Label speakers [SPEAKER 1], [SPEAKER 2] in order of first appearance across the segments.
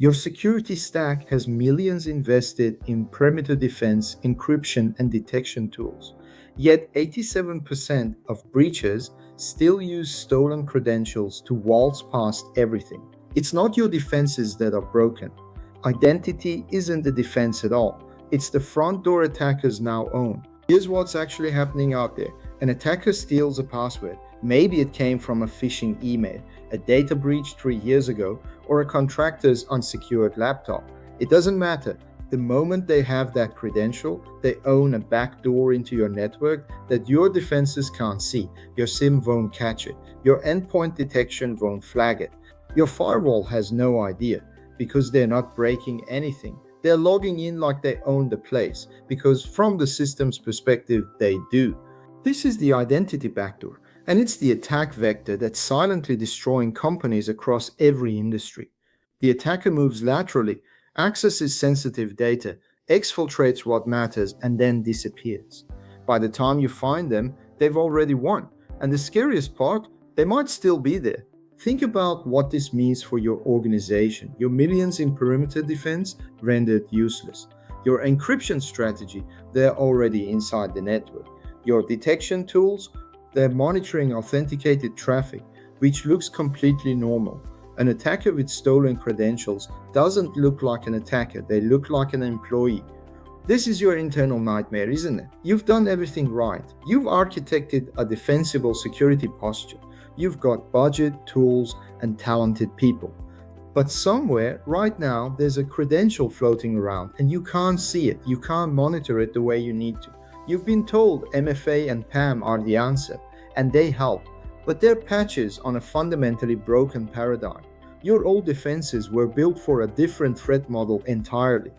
[SPEAKER 1] Your security stack has millions invested in perimeter defense, encryption, and detection tools. Yet 87% of breaches still use stolen credentials to waltz past everything. It's not your defenses that are broken. Identity isn't the defense at all. It's the front door attackers now own. Here's what's actually happening out there. An attacker steals a password. Maybe it came from a phishing email, a data breach 3 years ago, or a contractor's unsecured laptop. It doesn't matter. The moment they have that credential, they own a backdoor into your network that your defenses can't see. Your SIEM won't catch it. Your endpoint detection won't flag it. Your firewall has no idea because they're not breaking anything. They're logging in like they own the place because from the system's perspective, they do. This is the identity backdoor, and it's the attack vector that's silently destroying companies across every industry. The attacker moves laterally, accesses sensitive data, exfiltrates what matters, and then disappears. By the time you find them, they've already won. And the scariest part, they might still be there. Think about what this means for your organization. Your millions in perimeter defense rendered useless. Your encryption strategy, they're already inside the network. Your detection tools, they're monitoring authenticated traffic, which looks completely normal. An attacker with stolen credentials doesn't look like an attacker, they look like an employee. This is your internal nightmare, isn't it? You've done everything right. You've architected a defensible security posture. You've got budget, tools, and talented people. But somewhere, right now, there's a credential floating around and you can't see it. You can't monitor it the way you need to. You've been told MFA and PAM are the answer, and they help, but they're patches on a fundamentally broken paradigm. Your old defenses were built for a different threat model entirely.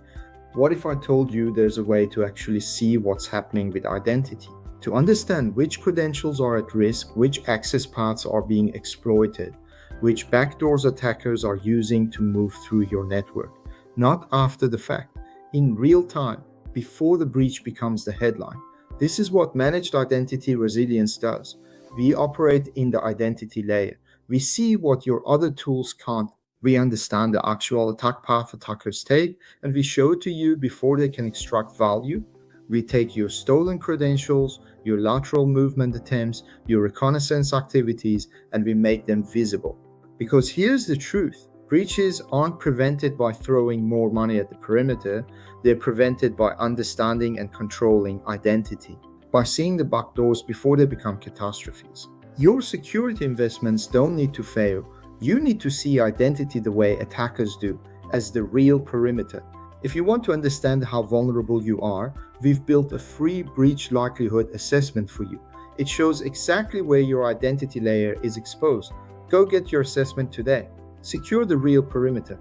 [SPEAKER 1] What if I told you there's a way to actually see what's happening with identity? To understand which credentials are at risk, which access paths are being exploited, which backdoors attackers are using to move through your network. Not after the fact, in real time, before the breach becomes the headline. This is what managed identity resilience does. We operate in the identity layer. We see what your other tools can't. We understand the actual attack path attackers take, and we show it to you before they can extract value. We take your stolen credentials, your lateral movement attempts, your reconnaissance activities, and we make them visible. Because here's the truth. Breaches aren't prevented by throwing more money at the perimeter, they're prevented by understanding and controlling identity, by seeing the backdoors before they become catastrophes. Your security investments don't need to fail. You need to see identity the way attackers do, as the real perimeter. If you want to understand how vulnerable you are, we've built a free breach likelihood assessment for you. It shows exactly where your identity layer is exposed. Go get your assessment today. Secure the real perimeter.